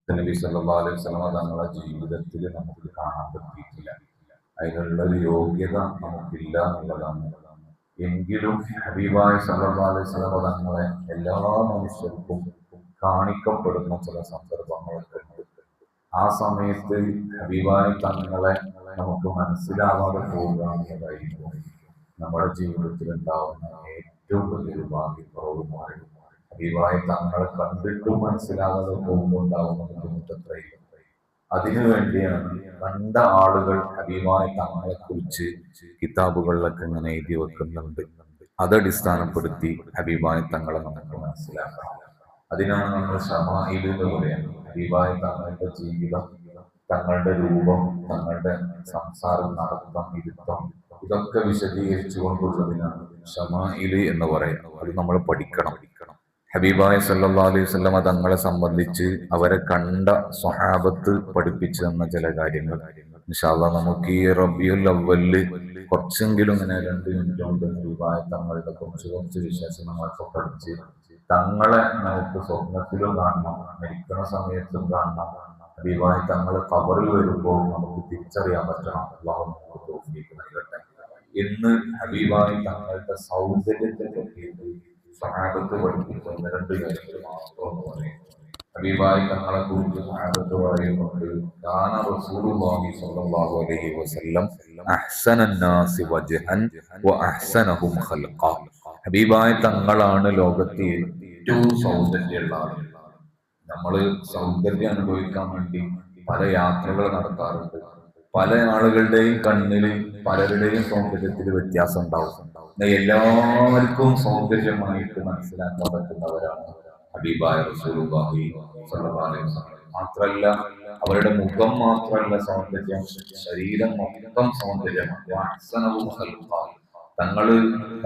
നബി സല്ലല്ലാഹു അലൈഹി വസല്ലമ തങ്ങളുടെ ജീവിതത്തിൽ നമുക്ക് കാണാൻ പറ്റിയിട്ടില്ല. അതിനുള്ള ഒരു യോഗ്യത നമുക്കില്ല എന്നുള്ളതാണ്. എങ്കിലും ഹബീബായ സല്ലല്ലാഹു അലൈഹി വസല്ലമ തങ്ങളെ എല്ലാ മനുഷ്യർക്കും കാണിക്കപ്പെടുന്ന ചില സന്ദർഭങ്ങളൊക്കെ ഉണ്ട്. ആ സമയത്ത് ഹബീബായ തങ്ങളെ നമുക്ക് മനസ്സിലാവാതെ പോകുക എന്നതായിരിക്കും നമ്മുടെ ജീവിതത്തിൽ ഉണ്ടാവുന്ന ഏറ്റവും വലിയൊരു ഭാഗ്യക്കുറവുമാണ്. ഹബീബായ തങ്ങളെ കണ്ടിട്ടും മനസ്സിലാകാതെ പോകുന്നുണ്ടാവുന്ന ബുദ്ധിമുട്ടത്രയും. അതിനുവേണ്ടിയാണ് കണ്ട ആളുകൾ ഹബീബായ തങ്ങളെ കുറിച്ച് കിതാബുകളിലൊക്കെ ഇങ്ങനെ എഴുതി വെക്കുന്നുണ്ട്. അതടിസ്ഥാനപ്പെടുത്തി ഹബീബായ തങ്ങളെ നമുക്ക് മനസ്സിലാക്കാം. അതിനാണ് നമ്മൾ ശമാഇൽ എന്ന് പറയുന്നത്. ഹബീബായ തങ്ങളുടെ ജീവിതം, തങ്ങളുടെ രൂപം, തങ്ങളുടെ സംസാരം, നടത്തം, ഇരുത്തം, ഇതൊക്കെ വിശദീകരിച്ചു കൊണ്ടുള്ളതിനാണ് ശമാഇൽ എന്ന് പറയുന്നത്. അത് നമ്മൾ പഠിക്കണം. ഹബീബായ സല്ലല്ലാഹു അലൈഹി വസല്ലമ തങ്ങളെ സംബന്ധിച്ച് അവരെ കണ്ട സ്വഹാബത്ത് പഠിപ്പിച്ചു തന്ന ചില കാര്യങ്ങൾ ഇൻഷാ അല്ലാഹ് നമുക്ക് ഈ റബീഉൽ അവ്വലിൽ കുറച്ചെങ്കിലും ഇങ്ങനെ 2 മിനിറ്റ് കൊണ്ട് ഹബീബായ തങ്ങളുടെ കുറച്ച് വിശേഷങ്ങളൊക്കെ പഠിച്ച് തങ്ങളെ നമുക്ക് സ്വപ്നത്തിലും കാണണം, മരിക്കണ സമയത്തും കാണണം. ഹബീബായ തങ്ങൾ ഖബറിൽ വരുമ്പോൾ നമുക്ക് തിരിച്ചറിയാൻ പറ്റണം. അല്ലാഹു നമുക്ക് തൗഫീഖ് നൽകട്ടെ. ഇന്ന് ഹബീബായ തങ്ങളുടെ സൗന്ദര്യത്തെ പറ്റിയിട്ട് സഹാബത്ത് പഠിപ്പിക്കുന്ന 2 കാര്യങ്ങൾ മാത്രം പറയും. ഹബീബായ തങ്ങളെ കുറിച്ച് സഹാബത്ത് പറയുന്നുണ്ട്, കാന റസൂലുള്ളാഹി സ്വല്ലല്ലാഹു അലൈഹി വസല്ലം അഹ്സനൻ നാസി വജ്ഹൻ വ അഹ്സനഹും ഖൽഖ. ഹബീബായ തങ്ങളാണ് ലോകത്തെ ഏറ്റവും സൗന്ദര്യമുള്ള ആൾ. നമ്മൾ സൗന്ദര്യം അനുഭവിക്കാൻ വേണ്ടി പല യാത്രകൾ നടത്താറുണ്ട്. പല ആളുകളുടെയും കണ്ണിൽ പലരുടെയും സൗന്ദര്യത്തിൽ വ്യത്യാസം ഉണ്ടാവും. എല്ലാവർക്കും സൗന്ദര്യമായിട്ട് മനസ്സിലാക്കാൻ പറ്റുന്നവരാണ് ഹബീബായ റസൂലുള്ളാഹി സ്വല്ലല്ലാഹു അലൈഹി വസല്ലം. മാത്രല്ല അവരുടെ മുഖം മാത്രമല്ല സൗന്ദര്യം, ശരീരം മൊത്തം സൗന്ദര്യമാണ്.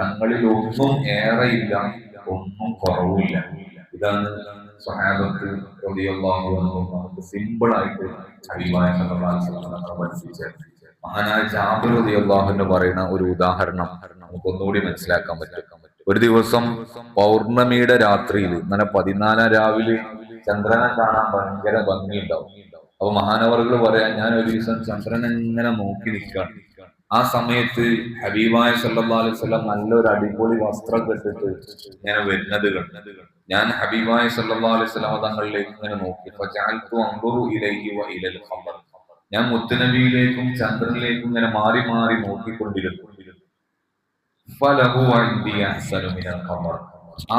തങ്ങളിൽ ഒന്നും ഏറെയില്ല, ഒന്നും കുറവില്ല. ഇതാണ് സ്വഹാബത്ത് റളിയല്ലാഹു അൻഹും നമുക്ക് സിമ്പിൾ ആയിട്ട് ഹബീബായ സല്ലല്ലാഹു അലൈഹി വസല്ലം പഠിപ്പിച്ചത്. മഹാനായ ജാബിർ റളിയല്ലാഹു അൻഹു പറയുന്ന ഒരു ഉദാഹരണം നമുക്ക് ഒന്നുകൂടി മനസ്സിലാക്കാൻ പറ്റും. ഒരു ദിവസം പൗർണമിയുടെ രാത്രിയിൽ, അങ്ങനെ 14 രാവിലെ ചന്ദ്രനെ കാണാൻ ഭയങ്കര ഭംഗിയുണ്ടാവും. അപ്പൊ മഹാനവറുകൾ പറയാൻ, ഞാൻ ഒരു ദിവസം ചന്ദ്രനെ ഇങ്ങനെ നോക്കി നിൽക്കുകയാണ്. ആ സമയത്ത് ഹബീബായ സല്ലല്ലാഹു അലൈഹി വസല്ലം നല്ലൊരു അടിപൊളി വസ്ത്രം കെട്ടിട്ട് ഇങ്ങനെ വരുന്നത് കണ്ടു. ഞാൻ ഹബീബായ സല്ലല്ലാഹു അലൈഹി വസല്ലം തങ്ങളിലേക്ക് ഇങ്ങനെ നോക്കി. ഫജഅൽതു അൻദുറു ഇലൈഹി വ ഇലൽ ഖമർ. ഞാൻ മുത്തുനബിയിലേക്കും ചന്ദ്രനിലേക്കും ഇങ്ങനെ മാറി മാറി നോക്കിക്കൊണ്ടിരുന്നു. ഫലഹു ഇൻദി അഹ്സനു മിനൽ ഖമർ.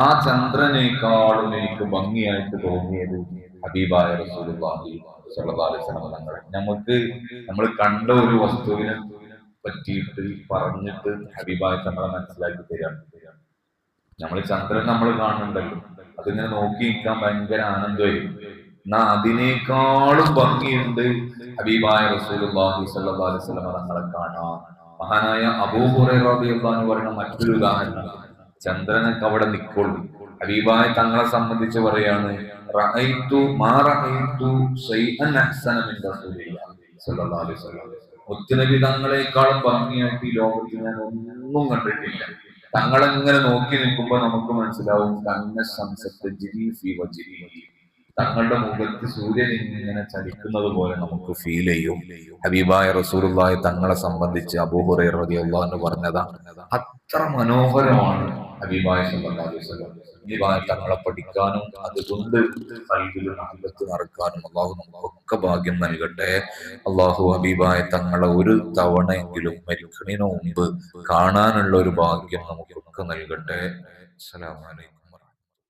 ആ ചന്ദ്രനേക്കാളും എനിക്ക് ഭംഗിയായിട്ട് തോന്നിയത് ഹബീബായ റസൂലുള്ളാഹി സ്വല്ലല്ലാഹു അലൈഹി വസല്ലം തങ്ങളെ. നമ്മൾ കണ്ട ഒരു വസ്തുവിനെ പറ്റിയിട്ട് പറഞ്ഞിട്ട് ഹബീബായ തങ്ങളെ മനസ്സിലാക്കി തരാണ്. ചന്ദ്രൻ നമ്മൾ കാണുന്നുണ്ടല്ലോ, അതിങ്ങനെ നോക്കി നിൽക്കാൻ ഭയങ്കര ആനന്ദമായിരിക്കും. എന്നാ അതിനേക്കാളും ഭംഗിയുണ്ട് ഹബീബായ റസൂലുള്ളാഹി സ്വല്ലല്ലാഹു അലൈഹി വസല്ലം തങ്ങളെ കാണാൻ. മഹാനായ അബൂ ഹുറൈറ റളിയല്ലാഹു അൻഹു പറയുന്ന മറ്റൊരു ഉദാഹരണം, ചന്ദ്രനൊക്കെ അവിടെ നിൽക്കുള്ളൂ. ഹബീബായ തങ്ങളെ സംബന്ധിച്ച് പറയാണ്, റഅയ്തു മാ റഅയ്തു ശൈഅൻ അഹ്സന മിൻ റസൂലില്ലാഹി സ്വല്ലല്ലാഹു അലൈഹി വസല്ലം. മുത്തുനബി തങ്ങളെക്കാളും ഭംഗിയായിട്ട് ഈ ലോകത്ത് ഞാൻ ഒന്നും കണ്ടിട്ടില്ല. തങ്ങളെങ്ങനെ നോക്കി നിൽക്കുമ്പോ നമുക്ക് മനസ്സിലാവും, തങ്ങളുടെ മുഖത്ത് സൂര്യൻ ഇങ്ങനെ ചലിക്കുന്നത് പോലെ നമുക്ക് ഫീൽ ചെയ്യും. ഹബീബായ റസൂലുള്ളാഹി തങ്ങളെ സംബന്ധിച്ച് അബൂ ഹുറൈറ റളിയല്ലാഹു അൻഹു പറഞ്ഞതാ, അത്ര മനോഹരമാണ് ഹബീബായ സല്ലല്ലാഹു അലൈഹി വസല്ലം. ഹബീബായ തങ്ങളെ പഠിക്കാനും അതുകൊണ്ട് ഖൽബിൽ മഹബത്ത് നിറക്കാനും അല്ലാഹു നമുക്കൊക്കെ ഭാഗ്യം നൽകട്ടെ. അല്ലാഹു ഹബീബായ തങ്ങളെ ഒരു തവണയെങ്കിലും മരിക്കുന്നതിന് മുമ്പ് കാണാനുള്ള ഒരു ഭാഗ്യം നമുക്കൊക്കെ നൽകട്ടെ. അസ്സലാമു അലൈക്കും.